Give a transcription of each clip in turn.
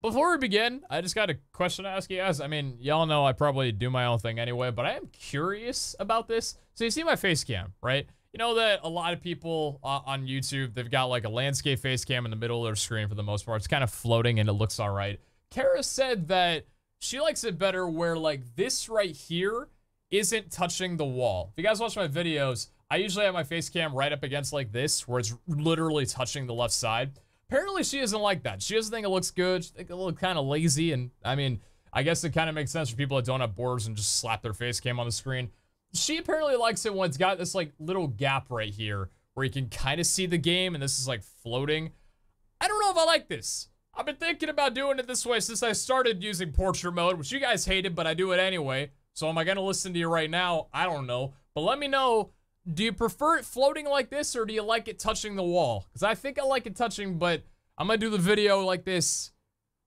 Before we begin, I just got a question to ask you guys. I mean, y'all know I probably do my own thing anyway, but I am curious about this. So you see my face cam, right? You know that a lot of people on YouTube, they've got like a landscape face cam in the middle of their screen for the most part. It's kind of floating and it looks all right. Kara said that she likes it better where like this right here isn't touching the wall. If you guys watch my videos, I usually have my face cam right up against like this where it's literally touching the left side. Apparently she doesn't like that. She doesn't think it looks good. She thinks it looks kind of lazy. And I mean, I guess it kind of makes sense for people that don't have borders and just slap their face cam on the screen. She apparently likes it when it's got this like little gap right here where you can kind of see the game and this is like floating. I don't know if I like this. I've been thinking about doing it this way since I started using portrait mode, which you guys hated, but I do it anyway. So am I going to listen to you right now? I don't know. But let me know. Do you prefer it floating like this or do you like it touching the wall? Because I think I like it touching, but I'm going to do the video like this.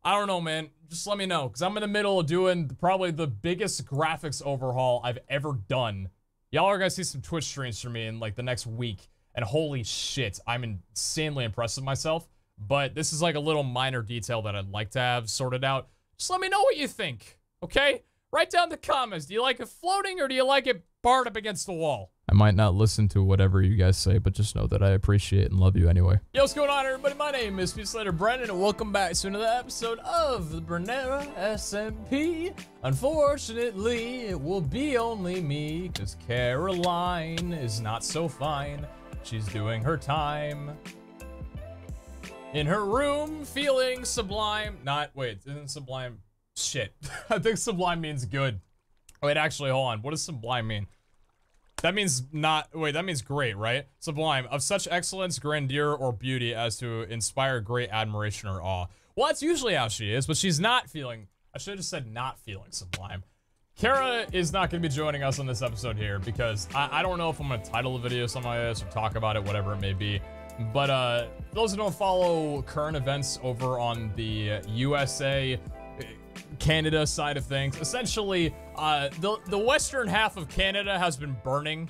I don't know, man. Just let me know. Because I'm in the middle of doing probably the biggest graphics overhaul I've ever done. Y'all are going to see some Twitch streams from me in like the next week. And holy shit, I'm insanely impressed with myself. But this is like a little minor detail that I'd like to have sorted out. Just let me know what you think, okay? Write down in the comments. Do you like it floating or do you like it barred up against the wall? I might not listen to whatever you guys say, but just know that I appreciate and love you anyway. Yo, what's going on, everybody? My name is PeteZahHutt and welcome back to another episode of the Branara SMP. Unfortunately, it will be only me, because Caroline is not so fine. She's doing her time in her room, feeling sublime. Wait, isn't sublime? Shit. I think sublime means good. Wait, actually, hold on. What does sublime mean? That means that means great, right? Sublime, of such excellence, grandeur, or beauty as to inspire great admiration or awe. Well, that's usually how she is, but she's not feeling, I should have said not feeling sublime. Kara is not going to be joining us on this episode here because I don't know if I'm going to title the video something like this or talk about it, whatever it may be. But those who don't follow current events over on the USA, Canada side of things, essentially the western half of Canada has been burning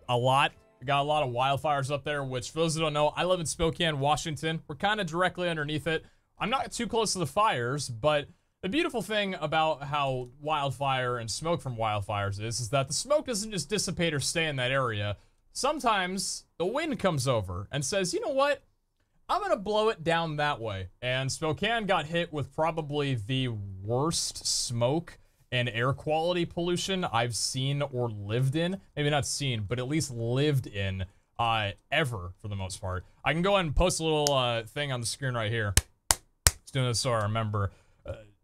a lot. We got a lot of wildfires up there, which for those who don't know, I live in Spokane, Washington. We're kind of directly underneath it. I'm not too close to the fires, but the beautiful thing about how wildfire and smoke from wildfires is that the smoke doesn't just dissipate or stay in that area. Sometimes the wind comes over and says, you know what? I'm gonna blow it down that way. And Spokane got hit with probably the worst smoke and air quality pollution I've seen or lived in. Maybe not seen, but at least lived in ever for the most part. I can go ahead and post a little thing on the screen right here. Just doing this so I remember.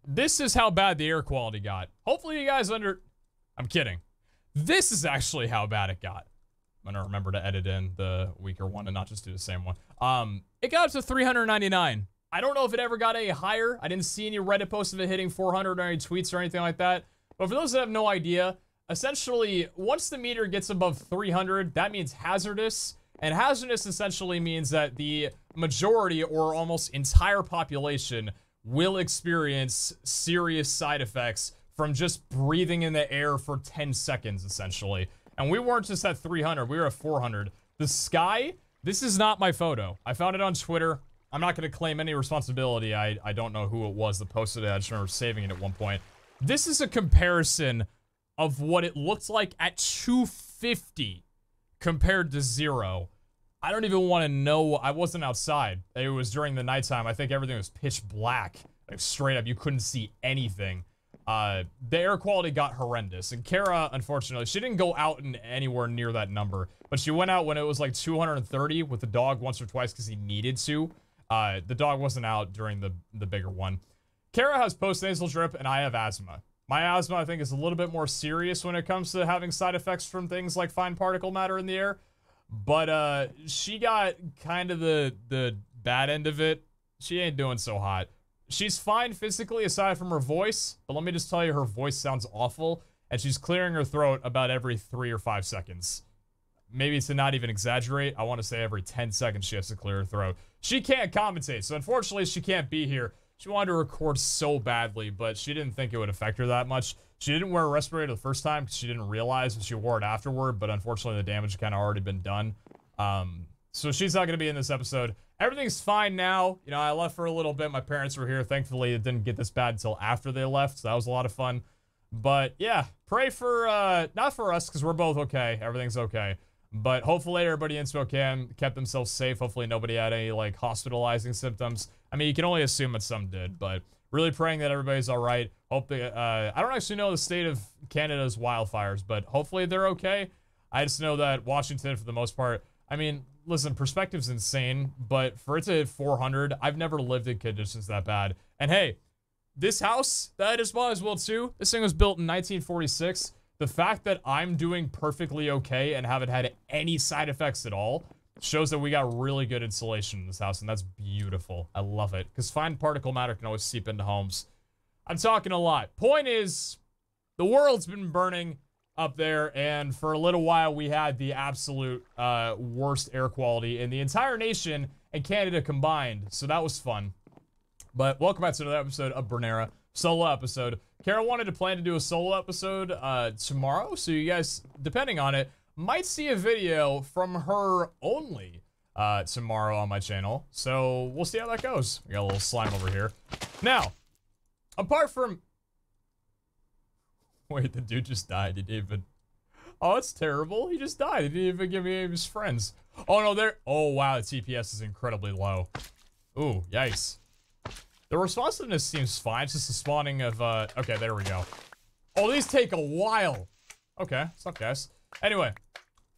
This is how bad the air quality got. Hopefully you guys I'm kidding. This is actually how bad it got. I'm gonna remember to edit in the weaker one and not just do the same one. It got up to 399. I don't know if it ever got any higher. I didn't see any Reddit posts of it hitting 400 or any tweets or anything like that. But for those that have no idea, essentially, once the meter gets above 300, that means hazardous. And hazardous essentially means that the majority or almost entire population will experience serious side effects from just breathing in the air for 10 seconds, essentially. And we weren't just at 300, we were at 400. The sky, this is not my photo. I found it on Twitter. I'm not going to claim any responsibility. I don't know who it was that posted it. I just remember saving it at one point. This is a comparison of what it looked like at 250 compared to 0. I don't even want to know. I wasn't outside. It was during the nighttime. I think everything was pitch black. Like straight up, you couldn't see anything. The air quality got horrendous. And Kara, unfortunately, she didn't go out in anywhere near that number. But she went out when it was like 230 with the dog once or twice because he needed to. The dog wasn't out during the bigger one. Kara has post-nasal drip and I have asthma. My asthma, I think, is a little bit more serious when it comes to having side effects from things like fine particle matter in the air. But she got kind of the bad end of it. She ain't doing so hot. She's fine physically aside from her voice, but let me just tell you, her voice sounds awful, and she's clearing her throat about every 3 or 5 seconds. Maybe to not even exaggerate, I want to say every 10 seconds she has to clear her throat. She can't compensate, so unfortunately she can't be here. She wanted to record so badly, but she didn't think it would affect her that much. She didn't wear a respirator the first time because she didn't realize that she wore it afterward, but unfortunately the damage had kind of already been done. So she's not going to be in this episode. everything's fine now. You know, I left for a little bit. My parents were here. Thankfully, it didn't get this bad until after they left, so that was a lot of fun. But yeah, pray for, not for us, because we're both okay. Everything's okay. But hopefully everybody in Spokane kept themselves safe. Hopefully nobody had any, like, hospitalizing symptoms. I mean, you can only assume that some did, but really praying that everybody's all right. Hope they, I don't actually know the state of Canada's wildfires, but hopefully they're okay. I just know that Washington, for the most part, I mean, listen, perspective's insane, but for it to hit 400, I've never lived in conditions that bad. And hey, this house that I just bought as well too, this thing was built in 1946. The fact that I'm doing perfectly okay and haven't had any side effects at all shows that we got really good insulation in this house, and that's beautiful. I love it, because fine particle matter can always seep into homes. I'm talking a lot. Point is, the world's been burning up there, and for a little while we had the absolute worst air quality in the entire nation and Canada combined, so that was fun. But welcome back to another episode of Branara, solo episode. Kara wanted to plan to do a solo episode tomorrow, so you guys, depending on it, might see a video from her only tomorrow on my channel. So we'll see how that goes. We got a little slime over here. Now, apart from... Wait, the dude just died. He didn't even... Oh, that's terrible. He just died. He didn't even give me any of his friends. Oh, no, there... Oh, wow, the TPS is incredibly low. Ooh, yikes. The responsiveness seems fine. It's just the spawning of, okay, there we go. Oh, these take a while. Okay, what's up, guys? Anyway,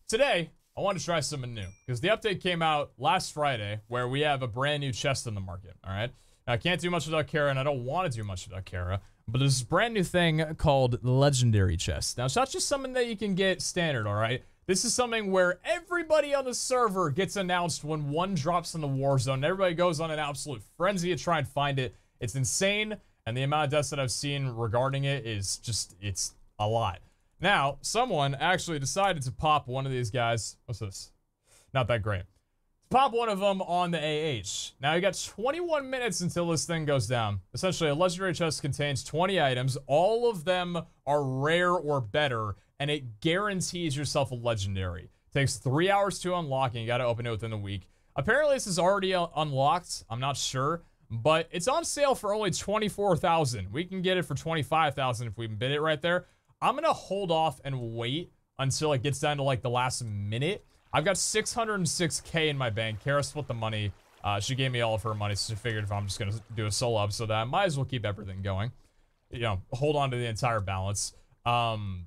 today, I want to try something new. Because the update came out last Friday, where we have a brand new chest in the market, alright? Now, I can't do much without Kara, and I don't want to do much without Kara. But there's this brand new thing called Legendary Chest. Now, it's not just something that you can get standard, alright? This is something where everybody on the server gets announced when one drops in the Warzone, and everybody goes on an absolute frenzy to try and find it. It's insane, and the amount of deaths that I've seen regarding it is just, it's a lot. Now, someone actually decided to pop one of these guys. What's this? Not that great. Pop one of them on the AH. Now, you got 21 minutes until this thing goes down. Essentially, a legendary chest contains 20 items. All of them are rare or better, and it guarantees yourself a legendary. It takes 3 hours to unlock, and you gotta open it within a week. Apparently, this is already unlocked. I'm not sure, but it's on sale for only 24,000. We can get it for 25,000 if we bid it right there. I'm gonna hold off and wait until it gets down to like the last minute. I've got 606K in my bank. Kara split the money. She gave me all of her money, so she figured if I'm just gonna do a solo episode, that I might as well keep everything going. You know, hold on to the entire balance. I'm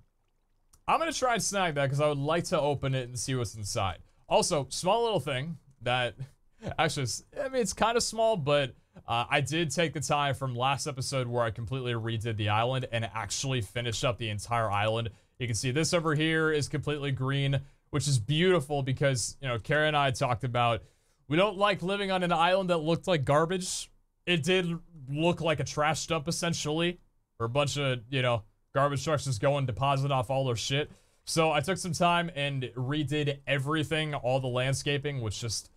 gonna try and snag that because I would like to open it and see what's inside. Also, small little thing that actually, I mean, it's kind of small, but I did take the time from last episode where I completely redid the island and actually finished up the entire island. You can see this over here is completely green, which is beautiful because, you know, Kara and I talked about, we don't like living on an island that looked like garbage. It did look like a trash dump, essentially, or a bunch of, you know, garbage trucks just go and deposit off all their shit. So I took some time and redid everything, all the landscaping, which just,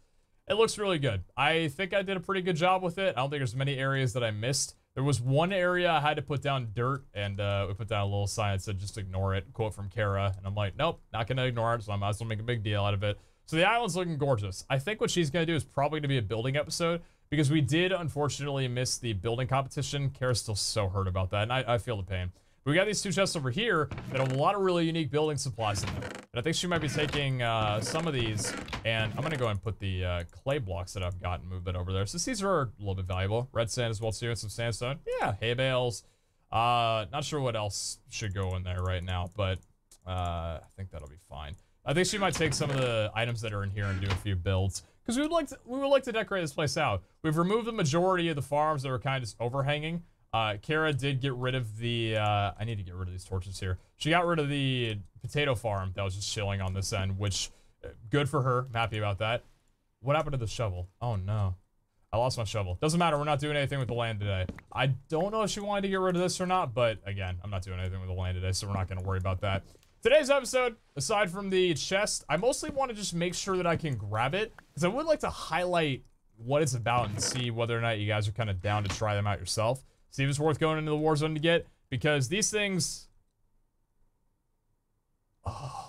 it looks really good. I think I did a pretty good job with it. I don't think there's many areas that I missed. There was one area I had to put down dirt, and we put down a little sign that said just ignore it, quote from Kara, and I'm like, nope, not gonna ignore it, so I might as well make a big deal out of it. So the island's looking gorgeous. I think what she's gonna do is probably gonna be a building episode, because we did unfortunately miss the building competition. Kara's still so hurt about that, and I feel the pain. We got these two chests over here that have a lot of really unique building supplies in them. And I think she might be taking some of these, and I'm gonna go and put the clay blocks that I've got and move that over there. So these are a little bit valuable. Red sand as well too, and some sandstone. Yeah, hay bales. Not sure what else should go in there right now, but I think that'll be fine. I think she might take some of the items that are in here and do a few builds, because we would like to decorate this place out. We've removed the majority of the farms that were kind of just overhanging. Kara did get rid of the, I need to get rid of these torches here. She got rid of the potato farm that was just chilling on this end, which, good for her. I'm happy about that. What happened to the shovel? Oh no. I lost my shovel. Doesn't matter, we're not doing anything with the land today. I don't know if she wanted to get rid of this or not, but again, I'm not doing anything with the land today, so we're not gonna worry about that. Today's episode, aside from the chest, I mostly want to just make sure that I can grab it, because I would like to highlight what it's about and see whether or not you guys are kind of down to try them out yourself. See if it's worth going into the Warzone to get, because these things... Oh.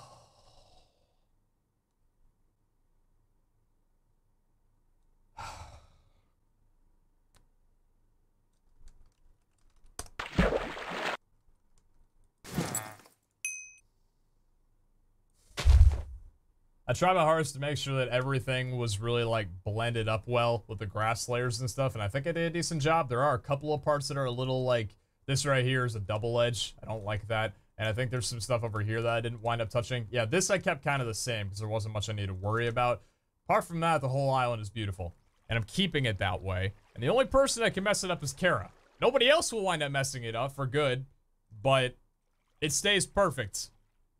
I tried my hardest to make sure that everything was really like blended up well with the grass layers and stuff, and I think I did a decent job. There are a couple of parts that are a little like, this right here is a double edge. I don't like that. And I think there's some stuff over here that I didn't wind up touching. Yeah, this I kept kind of the same because there wasn't much I needed to worry about. Apart from that, the whole island is beautiful. And I'm keeping it that way. And the only person that can mess it up is Kara. Nobody else will wind up messing it up for good. But it stays perfect.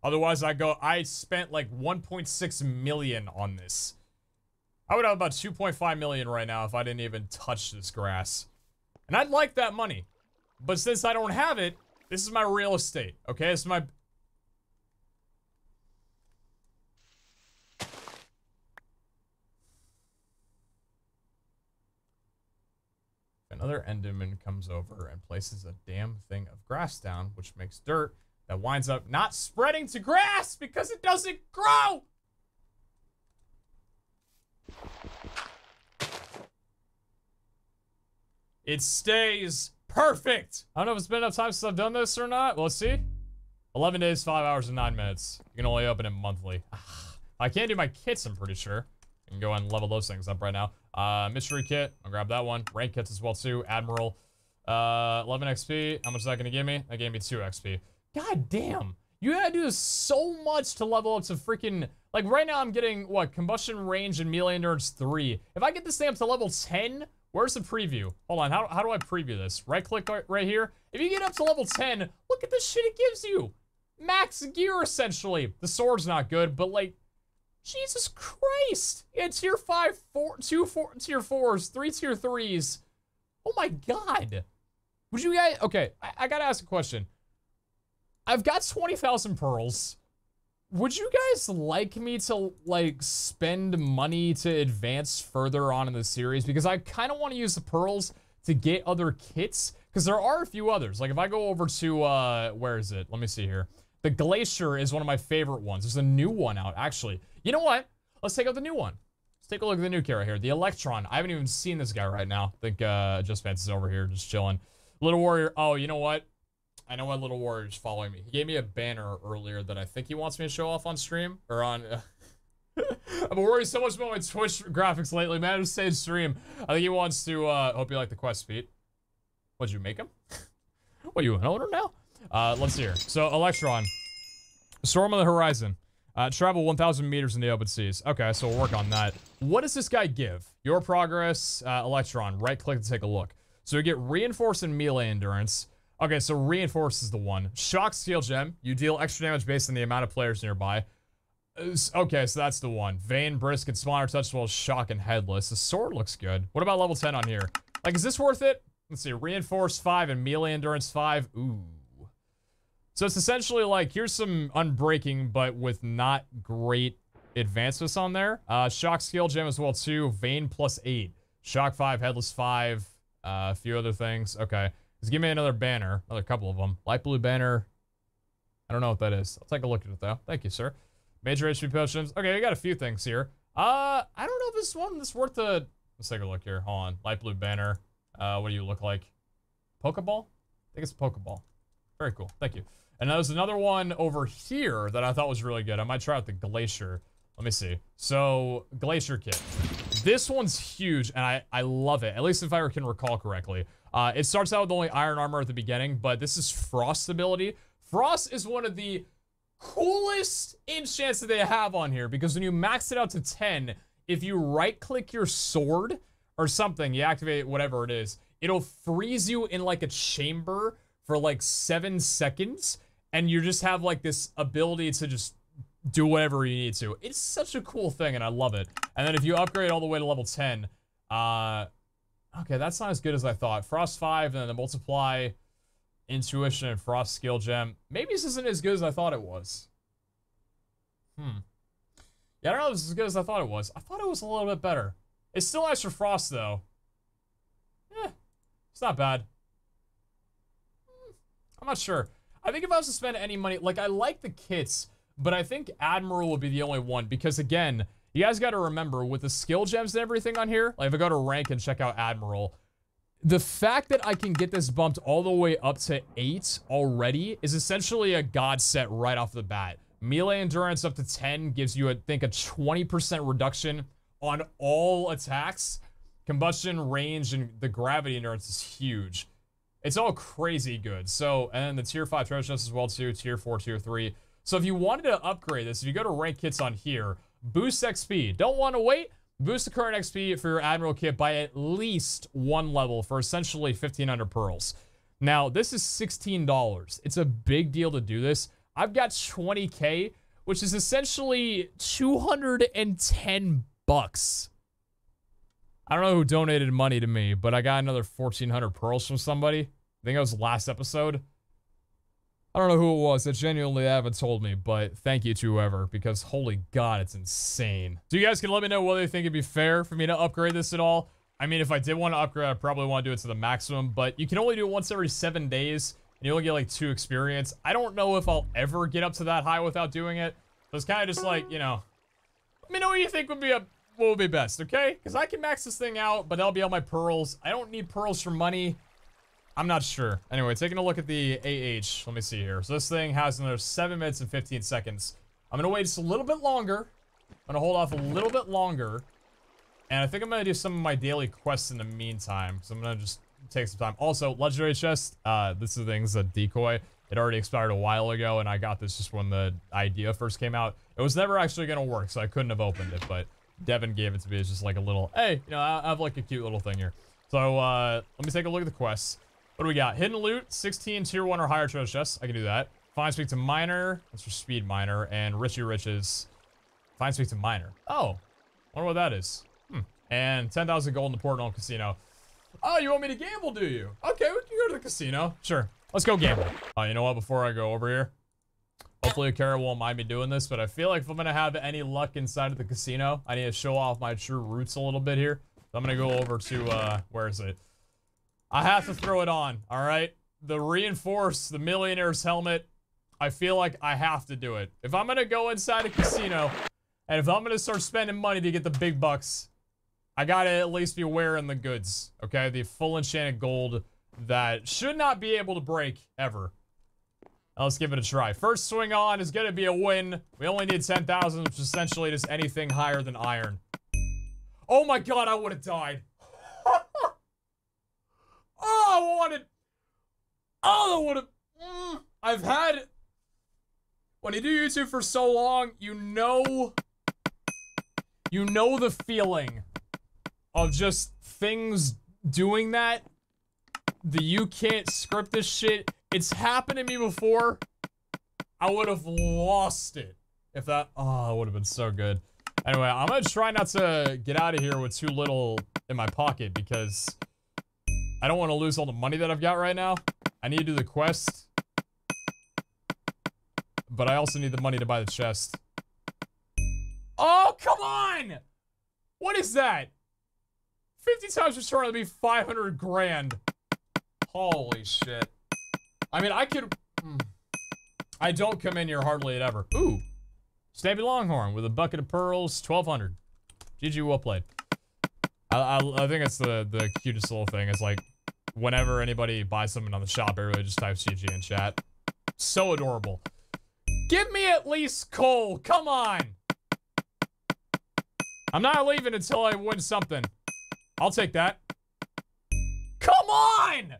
Otherwise, I spent like 1.6 million on this. I would have about 2.5 million right now if I didn't even touch this grass. And I'd like that money. But since I don't have it, this is my real estate, okay? This is my... Another Enderman comes over and places a damn thing of grass down, which makes dirt that winds up not spreading to grass because it doesn't grow! It stays perfect! I don't know if it's been enough time since I've done this or not. Well, let's see. 11 days, 5 hours, and 9 minutes. You can only open it monthly. I can't do my kits, I'm pretty sure. I can go and level those things up right now. Mystery kit. I'll grab that one. Rank kits as well, too. Admiral. 11 XP. How much is that going to give me? That gave me 2 XP. God damn. You gotta do so much to level up to freaking... Like, right now I'm getting, what? Combustion range and melee endurance 3. If I get this thing up to level 10... Where's the preview? Hold on, how do I preview this? Right-click right here. If you get up to level 10, look at the shit it gives you. Max gear, essentially. The sword's not good, but, like, Jesus Christ. Yeah, tier 5, 2 tier 4s, 3 tier 3s. Oh my god. Would you guys... Okay, I gotta ask a question. I've got 20,000 pearls. Would you guys like me to, like, spend money to advance further on in the series? Because I kind of want to use the pearls to get other kits. Because there are a few others. Like, if I go over to, where is it? Let me see here. The Glacier is one of my favorite ones. There's a new one out, actually. You know what? Let's take out the new one. Let's take a look at the new kit right here. The Electron. I haven't even seen this guy right now. I think, Just Vance is over here just chilling. Little Warrior. Oh, you know what? I know my Little Warrior's following me. He gave me a banner earlier that I think he wants me to show off on stream. Or on... I've been worried so much about my Twitch graphics lately, man. I just say stream. I think he wants to, hope you like the quest, Pete. What'd you make him? What, you an owner now? Let's see here. So, Electron. Storm on the horizon. Travel 1,000 meters in the open seas. Okay, so we'll work on that. What does this guy give? Your progress, Electron. Right-click to take a look. So we get reinforced and melee endurance. Okay, so reinforce is the one. Shock Steel Gem. You deal extra damage based on the amount of players nearby. Okay, so that's the one. Vane, Brisk, and Smaller Touch as well as Shock and Headless. The sword looks good. What about level 10 on here? Like, is this worth it? Let's see. Reinforce 5 and melee endurance 5. Ooh. So it's essentially like, here's some Unbreaking, but with not great advancements on there. Shock Skill Gem as well, too. Vane plus 8. Shock 5, Headless 5. A few other things. Okay. Just give me another banner. Another couple of them. Light blue banner. I don't know what that is. I'll take a look at it, though. Thank you, sir. Major HP potions. Okay, we got a few things here. I don't know if this one is worth the... Let's take a look here. Hold on. Light blue banner. What do you look like? Pokeball? I think it's a Pokeball. Very cool. Thank you. And there's another one over here that I thought was really good. I might try out the Glacier. Let me see. So, Glacier Kit. This one's huge, and I love it. At least if I can recall correctly. It starts out with only iron armor at the beginning, but this is Frost ability. Frost is one of the coolest enchants that they have on here, because when you max it out to 10, if you right-click your sword or something, you activate whatever it is, it'll freeze you in like a chamber for like 7 seconds, and you just have like this ability to just do whatever you need to. It's such a cool thing, and I love it. And then if you upgrade all the way to level 10, okay, that's not as good as I thought. Frost 5, and then the Multiply, Intuition, and Frost Skill Gem. Maybe this isn't as good as I thought it was. Yeah, I don't know if this is as good as I thought it was. I thought it was a little bit better. It's still nice for Frost, though. It's not bad. I'm not sure. I think if I was to spend any money... Like, I like the kits, but I think Admiral would be the only one, because, again... You guys got to remember, with the skill gems and everything on here, like if I go to rank and check out Admiral, the fact that I can get this bumped all the way up to 8 already is essentially a god set right off the bat. Melee endurance up to 10 gives you, I think, a 20% reduction on all attacks. Combustion range and the gravity endurance is huge. It's all crazy good. So, and then the tier 5 treasure chest as well too, tier 4, tier 3. So if you wanted to upgrade this, if you go to rank kits on here, boost XP. Don't want to wait? Boost the current XP for your Admiral kit by at least 1 level for essentially 1,500 pearls. Now, this is $16. It's a big deal to do this. I've got 20k, which is essentially 210 bucks. I don't know who donated money to me, but I got another 1,400 pearls from somebody. I think it was last episode. I don't know who it was. That genuinely haven't told me, but thank you to whoever, because holy god, it's insane. So you guys can let me know whether you think it'd be fair for me to upgrade this at all. I mean, if I did want to upgrade, I probably want to do it to the maximum, but you can only do it once every 7 days, and you only get like 2 experience. I don't know if I'll ever get up to that high without doing it. So it's kind of just like, you know, let me know what you think would be what would be best, okay? Because I can max this thing out, but that'll be all my pearls. I don't need pearls for money. I'm not sure. Anyway, taking a look at the AH. Let me see here. So this thing has another 7 minutes and 15 seconds. I'm going to wait just a little bit longer. I'm going to hold off a little bit longer. And I think I'm going to do some of my daily quests in the meantime. So I'm going to just take some time. Also, legendary chest. This thing's a decoy. It already expired a while ago, and I got this just when the idea first came out. It was never actually going to work, so I couldn't have opened it, but Devin gave it to me. It's just like a little, hey, you know, I have like a cute little thing here. So, let me take a look at the quests. What do we got? Hidden loot, 16 tier 1 or higher treasure chests. I can do that. Find speak to miner. That's for speed miner. And Richie Riches. Find speak to miner. Oh. Wonder what that is. And 10,000 gold in the Portland Casino. Oh, you want me to gamble, do you? Okay, we can go to the casino. Sure. Let's go gamble. You know what? Before I go over here, hopefully Kara won't mind me doing this, but I feel like if I'm going to have any luck inside of the casino, I need to show off my true roots a little bit here. So I'm going to go over to, where is it? I have to throw it on, all right? The reinforced, the millionaire's helmet. I feel like I have to do it. If I'm going to go inside a casino, and if I'm going to start spending money to get the big bucks, I got to at least be wearing the goods, okay? The full enchanted gold that should not be able to break, ever. Now, let's give it a try. First swing on is going to be a win. We only need 10,000, which is essentially just anything higher than iron. Oh my god, I would have died. Oh, I wanted... Oh, I would have... I've had... When you do YouTube for so long, you know the feeling of just things doing that. You can't script this shit. It's happened to me before. I would have lost it. If that... Oh, it would have been so good. Anyway, I'm gonna try not to get out of here with too little in my pocket because I don't want to lose all the money that I've got right now. I need to do the quest. But I also need the money to buy the chest. Oh, come on! What is that? 50 times return would be 500 grand. Holy shit. I mean, I could... I don't come in here hardly ever. Ooh. Snappy Longhorn with a bucket of pearls, 1,200. GG, well played. I think it's the cutest little thing. It's like, whenever anybody buys something on the shop, everybody just types GG in chat. So adorable. Give me at least coal. Come on. I'm not leaving until I win something. I'll take that. Come on!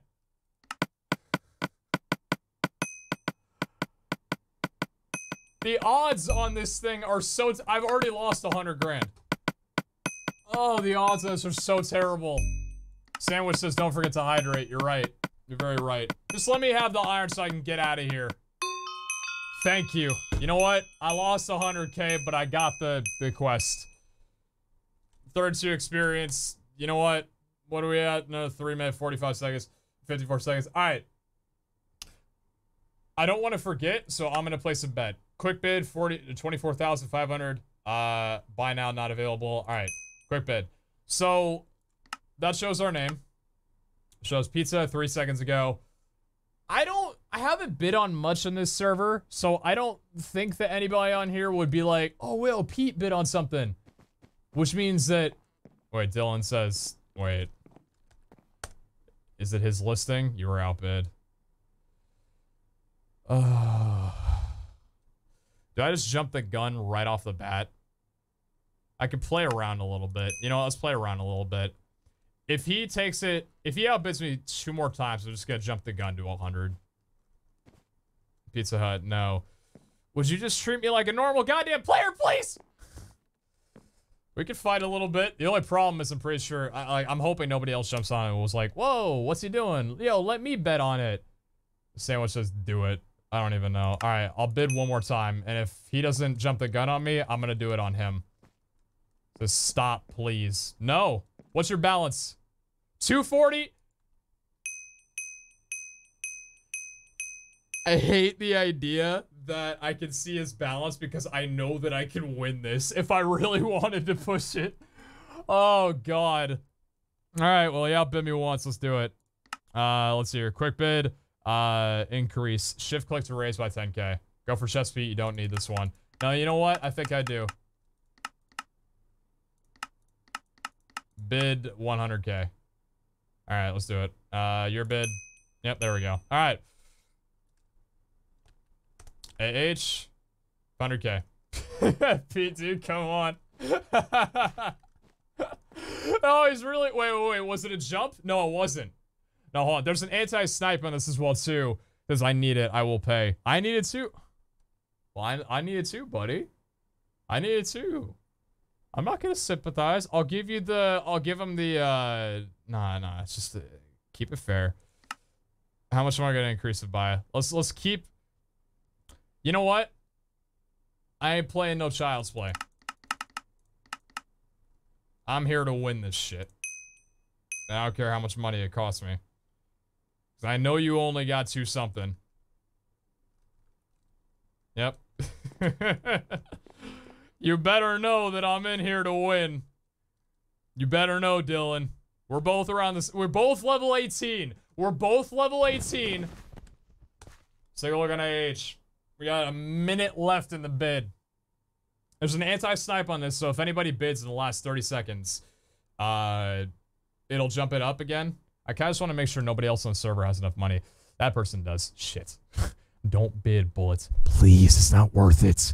The odds on this thing are so... I've already lost 100 grand. Oh, the odds on this are so terrible. Sandwich says, don't forget to hydrate. You're right. You're very right. Just let me have the iron so I can get out of here. Thank you. You know what? I lost 100k, but I got the quest. 32 experience. You know what? What are we at? Another 3 minutes, 45 seconds. 54 seconds. Alright. I don't want to forget, so I'm going to place a bet. Quick bid, 24,500. Buy now, not available. Alright. Quick bid. So, that shows our name. Shows pizza 3 seconds ago. I haven't bid on much on this server, so I don't think that anybody on here would be like, oh, well, Pete bid on something. Which means that... Wait, Dylan says... Wait. Is it his listing? You were outbid. Dylan Did I just jump the gun right off the bat? I could play around a little bit. You know, let's play around a little bit. If he takes it, if he outbids me 2 more times, I'm just gonna jump the gun to 100. PeteZahHutt, no. Would you just treat me like a normal goddamn player, please? We could fight a little bit. The only problem is I'm pretty sure, I'm hoping nobody else jumps on it and was like, whoa, what's he doing? Yo, let me bet on it. Sandwich says, do it. I don't even know. All right, I'll bid one more time. And if he doesn't jump the gun on me, I'm gonna do it on him. Just stop, please. No. What's your balance? 240? I hate the idea that I can see his balance because I know that I can win this if I really wanted to push it. Oh, God. All right, well, he outbid me once. Let's do it. Let's see here. Quick bid. Increase. Shift click to raise by 10K. Go for chest beat. You don't need this one. No, you know what? I think I do. Bid 100K. All right, let's do it. Your bid. Yep, there we go. All right. AH. 100K. Pete, dude, come on. Oh, he's really... Wait. Was it a jump? No, it wasn't. No, hold on. There's an anti-snipe on this as well, too. Because I need it. I will pay. I need it, too. Well, I need it, too, buddy. I need it, too. I'm not gonna sympathize. I'll give you the... I'll give him the, Nah, it's just... keep it fair. How much am I gonna increase it by? Let's keep... You know what? I ain't playing no child's play. I'm here to win this shit. I don't care how much money it costs me. 'Cause I know you only got 2 something. Yep. You better know that I'm in here to win. You better know, Dylan. We're both around this. We're both level 18. We're both level 18. Let's take a look on AH. We got a minute left in the bid. There's an anti-snipe on this, so if anybody bids in the last 30 seconds, it'll jump it up again. I kind of just want to make sure nobody else on the server has enough money. That person does. Shit. Don't bid, bullets. Please, it's not worth it.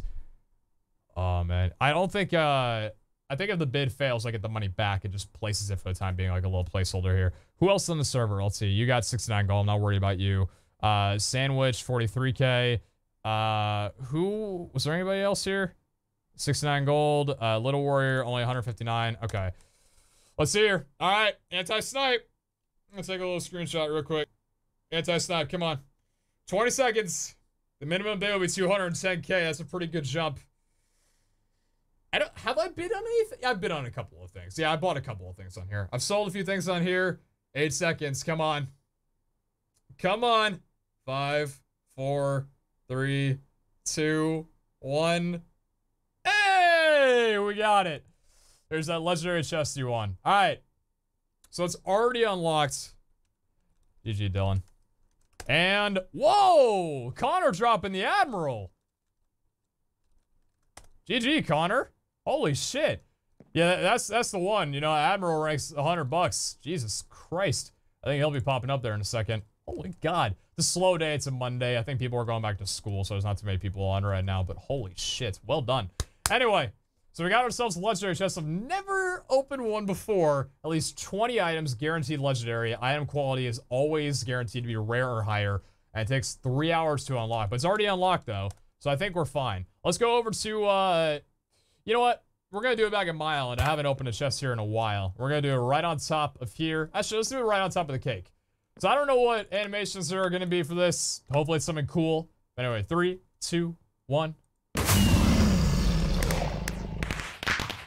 Oh, man. I don't think, I think if the bid fails, I get the money back. It just places it for the time being, like a little placeholder here. Who else on the server? Let's see. You got 69 gold. I'm not worried about you. Sandwich, 43K. Who, was there anybody else here? 69 gold. Little Warrior, only 159. Okay. Let's see here. All right. Anti-snipe. Let's take a little screenshot real quick. Anti-snipe, come on. 20 seconds. The minimum bid will be 210K. That's a pretty good jump. Have I bid on anything? I've bid on a couple of things. Yeah, I bought a couple of things on here. I've sold a few things on here. 8 seconds. Come on. Come on. 5, 4, 3, 2, 1. Hey, we got it. There's that legendary chest you won. All right. So it's already unlocked. GG, Dylan. And, whoa! Connor dropping the Admiral. GG, Connor. Holy shit. Yeah, that's the one. You know, Admiral ranks $100. Jesus Christ. I think he'll be popping up there in a second. Holy God. It's a slow day. It's a Monday. I think people are going back to school, so there's not too many people on right now, but holy shit. Well done. Anyway, so we got ourselves a legendary chest. I've never opened one before. At least 20 items guaranteed legendary. Item quality is always guaranteed to be rare or higher, and it takes 3 hours to unlock, but it's already unlocked, though, so I think we're fine. Let's go over to, you know what? We're going to do it back at my island. I haven't opened a chest here in a while. We're going to do it right on top of here. Actually, let's do it right on top of the cake. So I don't know what animations there are going to be for this. Hopefully it's something cool. But anyway, 3, 2, 1.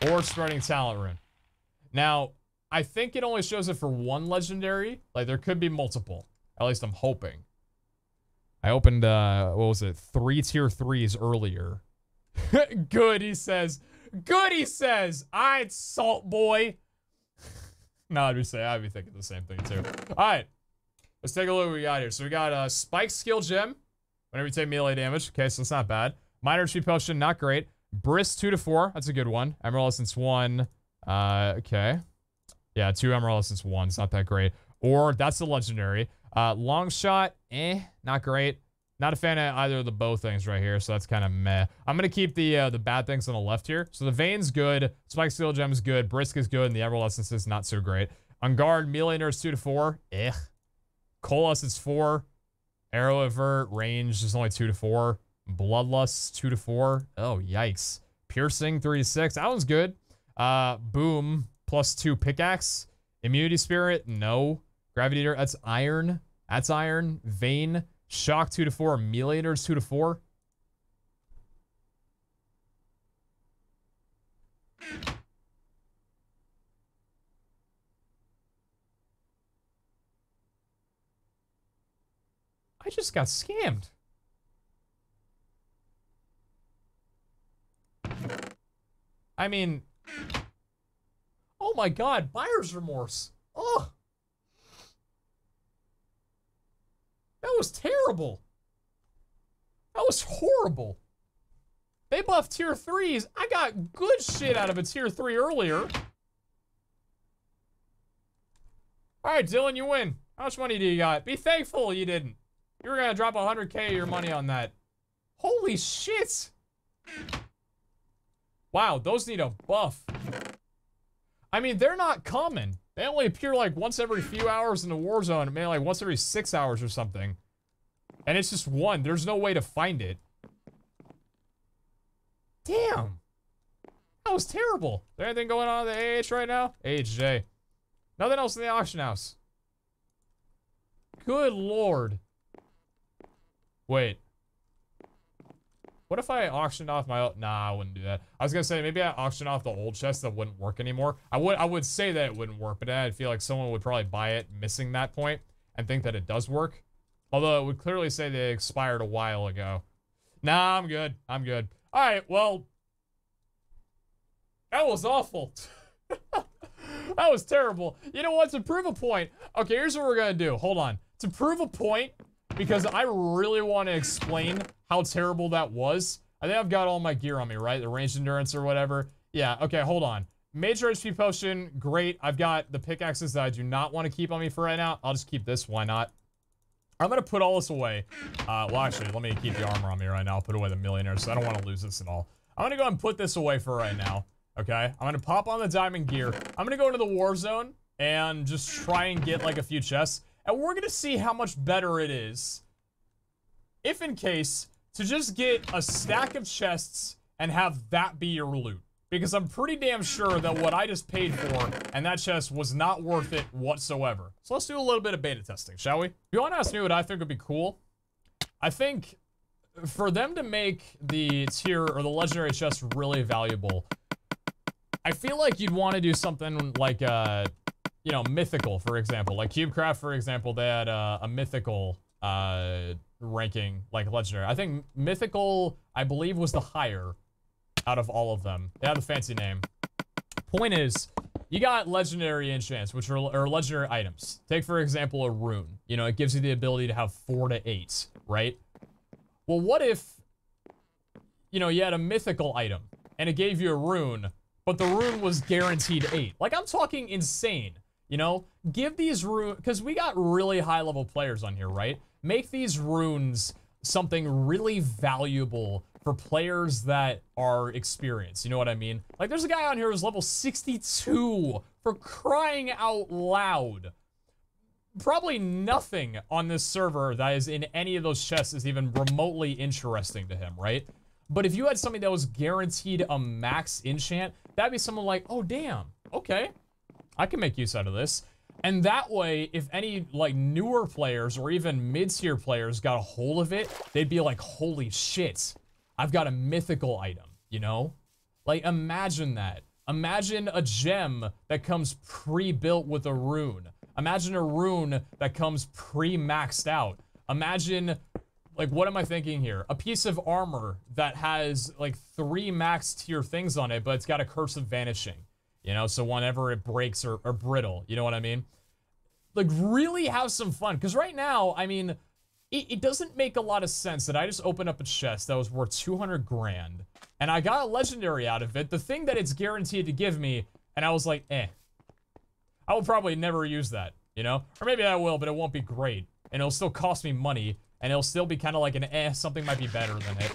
Or spreading talent rune. Now, I think it only shows it for one legendary. Like, there could be multiple. At least I'm hoping. I opened, what was it? 3 tier 3s earlier. Good, he says. Good, he says. Alright, salt boy. No, I'd be thinking the same thing, too. Alright. Let's take a look at what we got here. So we got Spike Skill Gem. Whenever you take melee damage. Okay, so it's not bad. Minor HP Potion, not great. Brisk 2 to 4. That's a good one. Emerald Essence 1. Okay. Yeah, 2 Emerald Essence 1. It's not that great. Or, that's the legendary. Long Shot, not great. Not a fan of either of the bow things right here, so that's kind of meh. I'm gonna keep the bad things on the left here. So the Vene's good, Spike Steel Gem's good, Brisk is good, and the Emerald Essence is not so great. On guard, Melee Nurse 2 to 4. Coalesce is 4. Arrow Avert, range is only 2 to 4. Bloodlust 2 to 4. Oh, yikes. Piercing 3 to 6. That one's good. Boom, +2 pickaxe. Immunity Spirit, no. Gravity Eater, that's iron. That's iron. Vein. Shock 2 to 4, Meleators 2 to 4. I just got scammed. I mean, oh my God, buyer's remorse. Oh. That was terrible. That was horrible. They buffed tier 3s. I got good shit out of a tier 3 earlier. Alright, Dylan, you win. How much money do you got? Be thankful you didn't. You were gonna drop 100K of your money on that. Holy shit. Wow, those need a buff. I mean, they're not common. They only appear like once every few hours in the Warzone, maybe like once every 6 hours or something. And it's just one. There's no way to find it. Damn. That was terrible. Is there anything going on in the AH right now? AHJ. Nothing else in the auction house. Good lord. Wait. What if I auctioned off my... Nah, I wouldn't do that. I was gonna say, maybe I auctioned off the old chest that wouldn't work anymore. I would say that it wouldn't work, but then I'd feel like someone would probably buy it missing that point and think that it does work. Although it would clearly say they expired a while ago. Nah, I'm good. I'm good. Alright, well... That was awful. That was terrible. You know what? To prove a point... Okay, here's what we're gonna do. Hold on. To prove a point... Because I really want to explain how terrible that was. I think I've got all my gear on me, right? The ranged endurance or whatever. Yeah, okay, hold on. Major HP potion, great. I've got the pickaxes that I do not want to keep on me for right now. I'll just keep this, why not? I'm going to put all this away. Well, actually, let me keep the armor on me right now. I'll put away the millionaire, so I don't want to lose this at all. I'm going to go ahead and put this away for right now, okay? I'm going to pop on the diamond gear. I'm going to go into the Warzone and just try and get, like, a few chests. And we're gonna see how much better it is, if in case, to just get a stack of chests and have that be your loot. Because I'm pretty damn sure that what I just paid for and that chest was not worth it whatsoever. So let's do a little bit of beta testing, shall we? If you want to ask me what I think would be cool, I think for them to make the tier or the legendary chest really valuable, I feel like you'd want to do something like you know, mythical, for example. Like CubeCraft, for example, they had a mythical ranking, like legendary. I think mythical, I believe, was the higher out of all of them. They had a fancy name. Point is, you got legendary enchants, which are legendary items. Take, for example, a rune. You know, it gives you the ability to have 4 to 8, right? Well, what if, you know, you had a mythical item, and it gave you a rune, but the rune was guaranteed 8. Like, I'm talking insane. You know, give these runes, because we got really high level players on here, right? Make these runes something really valuable for players that are experienced. You know what I mean? Like, there's a guy on here who's level 62 for crying out loud. Probably nothing on this server that is in any of those chests is even remotely interesting to him, right? But if you had something that was guaranteed a max enchant, that'd be someone like, oh, damn, okay. I can make use out of this. And that way, if any, like, newer players or even mid-tier players got a hold of it, they'd be like, holy shit, I've got a mythical item, you know? Like, imagine that. Imagine a gem that comes pre-built with a rune. Imagine a rune that comes pre-maxed out. Imagine, like, what am I thinking here? A piece of armor that has, like, 3 max tier things on it, but it's got a curse of vanishing. You know, so whenever it breaks or brittle, you know what I mean? Like, really have some fun. Because right now, I mean, it doesn't make a lot of sense that I just opened up a chest that was worth 200 grand. And I got a legendary out of it, the thing that it's guaranteed to give me, and I was like, eh. I will probably never use that, you know? Or maybe I will, but it won't be great. And it'll still cost me money. and it'll still be kind of like an something might be better than it.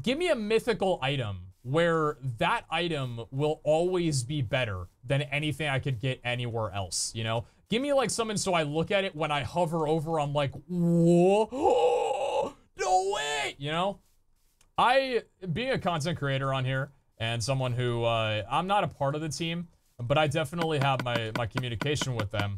Give me a mythical item where that item will always be better than anything I could get anywhere else, you know? Give me like something so I look at it when I hover over, I'm like, whoa, no way, you know? Being a content creator on here and someone who, I'm not a part of the team, but I definitely have my communication with them.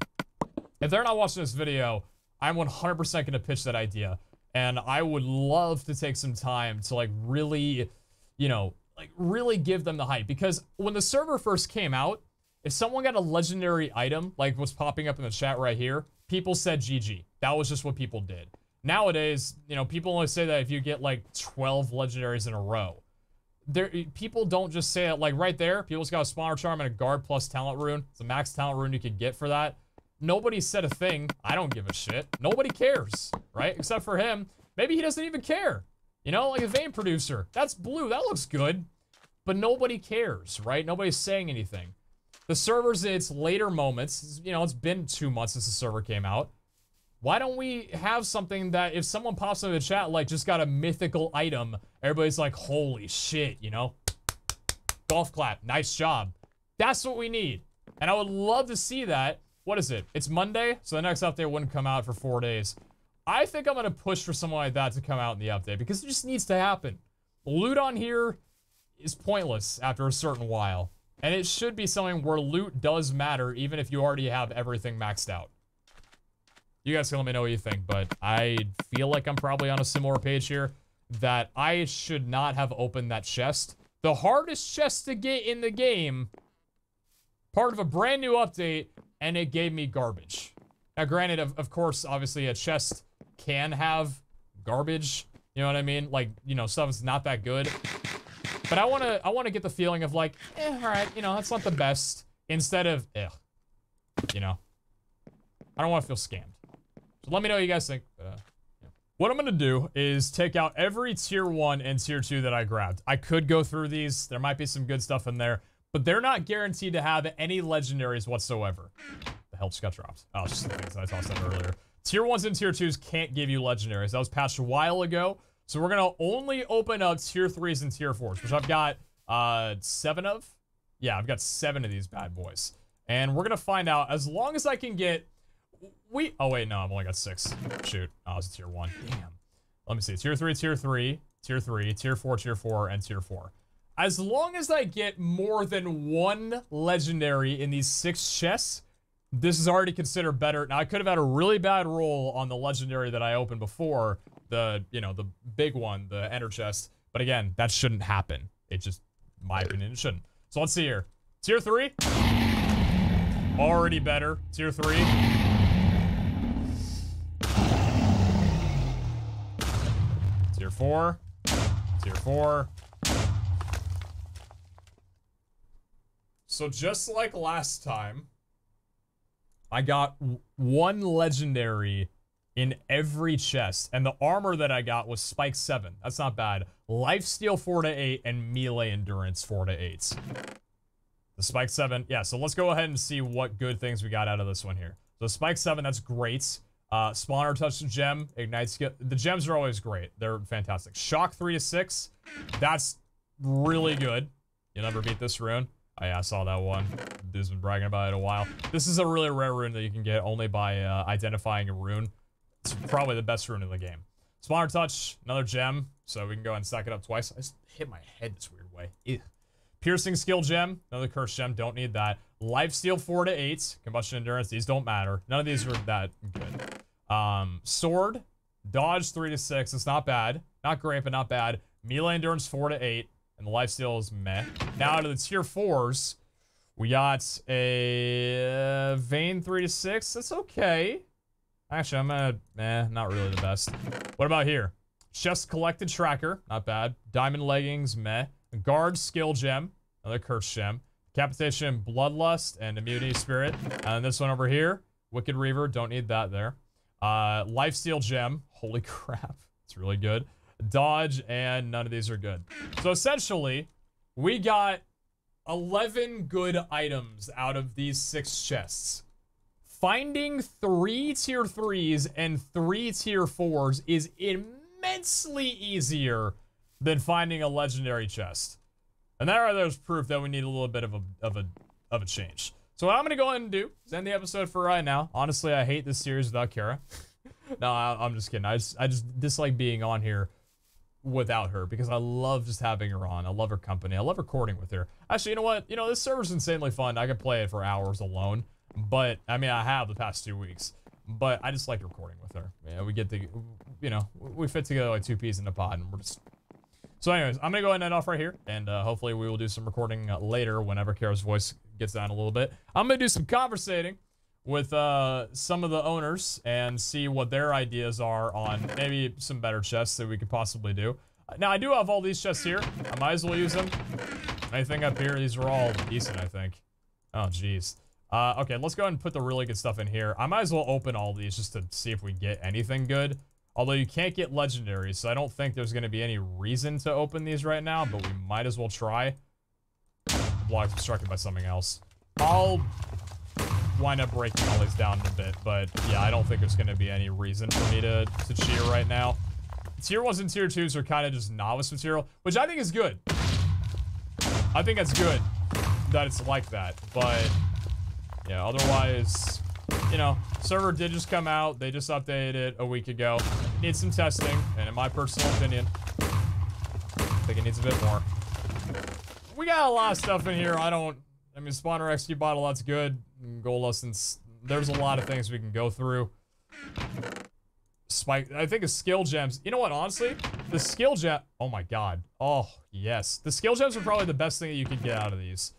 If they're not watching this video, I'm 100% gonna pitch that idea. And I would love to take some time to like really, you know, like really give them the hype. Because when the server first came out, if someone got a legendary item, like what's popping up in the chat right here, people said GG. That was just what people did. Nowadays, you know, people only say that if you get like 12 legendaries in a row. People don't just say it like right there. People's got a spawner charm and a guard plus talent rune. It's a max talent rune you could get for that. Nobody said a thing. I don't give a shit. Nobody cares, right? Except for him. Maybe he doesn't even care. You know, like a vein producer. That's blue. That looks good. But nobody cares, right? Nobody's saying anything. The server's in its later moments. You know, it's been 2 months since the server came out. Why don't we have something that if someone pops into the chat, like, just got a mythical item, everybody's like, holy shit, you know? Golf clap. Nice job. That's what we need. And I would love to see that. What is it? It's Monday, so the next update wouldn't come out for 4 days. I think I'm going to push for something like that to come out in the update because it just needs to happen. Loot on here is pointless after a certain while. And it should be something where loot does matter even if you already have everything maxed out. You guys can let me know what you think, but I feel like I'm probably on a similar page here that I should not have opened that chest. The hardest chest to get in the game, part of a brand new update, and it gave me garbage. Now, granted, of course, obviously a chest can have garbage. You know what I mean? Like, you know, stuff is not that good. But I wanna get the feeling of like, all right, you know, that's not the best. Instead of, you know, I don't want to feel scammed. So let me know what you guys think. Yeah. What I'm gonna do is take out every tier 1 and tier 2 that I grabbed. I could go through these. There might be some good stuff in there, but they're not guaranteed to have any legendaries whatsoever. The hell just got dropped. Oh, it's just the things that I tossed out earlier. Tier 1s and tier 2s can't give you legendaries. That was patched a while ago. So we're gonna only open up tier 3s and tier 4s, which I've got 7 of. Yeah, I've got 7 of these bad boys. And we're gonna find out, as long as I can get... Oh wait, no, I've only got 6. Shoot. Oh, it's a tier 1. Damn. Let me see. Tier 3, tier 3, tier 3, tier 4, tier 4, and tier 4. As long as I get more than 1 legendary in these 6 chests, this is already considered better. Now, I could have had a really bad roll on the legendary that I opened before, the, you know, the big one, the ender chest. But again, that shouldn't happen. It just, in my opinion, it shouldn't. So let's see here. Tier 3. Already better. Tier 3. Tier 4. Tier 4. So just like last time, I got 1 legendary in every chest, and the armor that I got was Spike 7. That's not bad. Lifesteal 4 to 8 and melee endurance 4 to 8. The Spike 7, yeah, so let's go ahead and see what good things we got out of this one here. So Spike 7, that's great. Spawner touch gem, ignite skill. The gems are always great. They're fantastic. Shock 3 to 6, that's really good. You'll never beat this rune. Oh yeah, I saw that one. Dude's been bragging about it a while. This is a really rare rune that you can get only by identifying a rune. It's probably the best rune in the game. Spawner touch, another gem, so we can go ahead and stack it up twice. I just hit my head this weird way. Ew. Piercing skill gem, another curse gem, don't need that. Lifesteal 4 to 8, combustion endurance, these don't matter. None of these are that good. Sword, dodge 3 to 6, it's not bad. Not great, but not bad. Melee endurance 4 to 8. And the lifesteal is meh. Now out of the tier 4s, we got a vein 3 to 6. That's okay. Actually, I'm gonna, not really the best. What about here? Chest collected tracker, not bad. Diamond leggings, meh. Guard skill gem, another curse gem. Capitation, bloodlust, and immunity spirit. And this one over here, wicked reaver, don't need that there. Lifesteal gem, holy crap, it's really good. Dodge, and none of these are good. So essentially, we got 11 good items out of these 6 chests. Finding 3 tier 3s and 3 tier 4s is immensely easier than finding a legendary chest. And that right there is proof that we need a little bit of a change. So what I'm gonna go ahead and do is end the episode for right now. Honestly, I hate this series without Kara. No, I'm just kidding. I just dislike being on here without her because I love just having her on. I love her company. I love recording with her. Actually, you know what? You know, this server's insanely fun. I could play it for hours alone. But, I mean, I have the past 2 weeks. But I just like recording with her. Yeah, we get to, you know, we fit together like 2 peas in a pod and we're just... So anyways, I'm gonna go ahead and end off right here. And hopefully we will do some recording later whenever Kara's voice gets down a little bit. I'm gonna do some conversating with some of the owners and see what their ideas are on maybe some better chests that we could possibly do. Now, I do have all these chests here. I might as well use them. Anything up here, these are all decent, I think. Oh, jeez. Okay, let's go ahead and put the really good stuff in here. I might as well open all these just to see if we get anything good. Although you can't get legendaries, so I don't think there's going to be any reason to open these right now, but we might as well try. Block's obstructed by something else. I'll wind up breaking all these down a bit, but yeah, I don't think there's going to be any reason for me to cheer right now. Tier 1s and Tier 2s are kind of just novice material, which I think is good. I think that's good that it's like that, but yeah, otherwise, you know, server did just come out. They just updated it a week ago. It needs some testing, and in my personal opinion, I think it needs a bit more. We got a lot of stuff in here. I mean, spawner XP bottle, that's good. Gold lessons, there's a lot of things we can go through. Spike, I think the skill gems. You know what, honestly? The skill gem, oh my god. Oh, yes. The skill gems are probably the best thing that you can get out of these.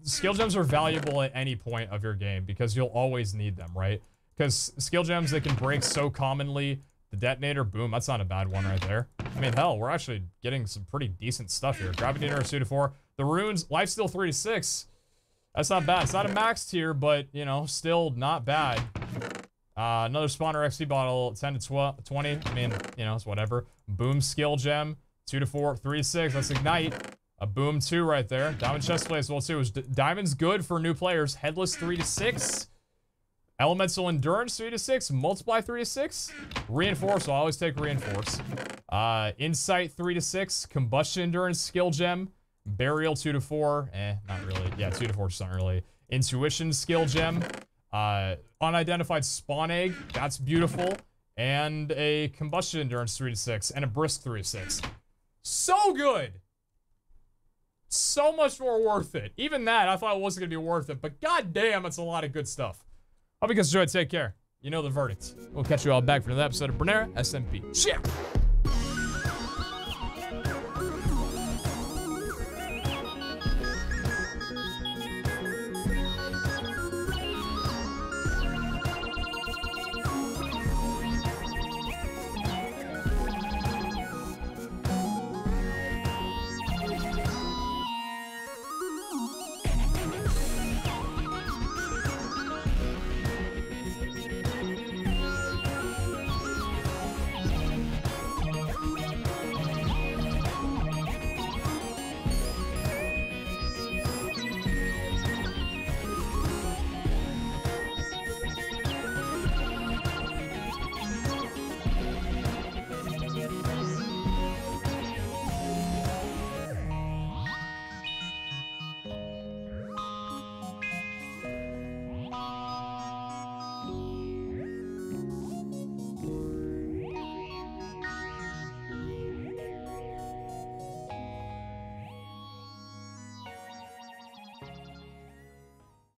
Skill gems are valuable at any point of your game because you'll always need them, right? Because skill gems, they can break so commonly. The detonator, boom, that's not a bad one right there. I mean, hell, we're actually getting some pretty decent stuff here. Gravity Dinner, 2 to 4. The runes, lifesteal 3 to 6. That's not bad. It's not a max tier, but, you know, still not bad. Another spawner XP bottle, 10 to 20. I mean, you know, it's whatever. Boom skill gem, 2 to 4, 3 to 6. That's ignite. A boom 2 right there. Diamond chest plate as well too. Diamond's good for new players. Headless 3 to 6. Elemental endurance 3 to 6. Multiply 3 to 6. Reinforce. I'll always take reinforce. Insight 3 to 6. Combustion endurance skill gem. Burial 2 to 4. Not really. Yeah, 2 to 4 just not really. Intuition skill gem. Unidentified spawn egg. That's beautiful. And a combustion endurance 3 to 6. And a brisk 3 to 6. So good. So much more worth it. Even that, I thought it wasn't going to be worth it. But goddamn, it's a lot of good stuff. Hope you guys enjoyed. Take care. You know the verdict. We'll catch you all back for another episode of Branara SMP. Cheers!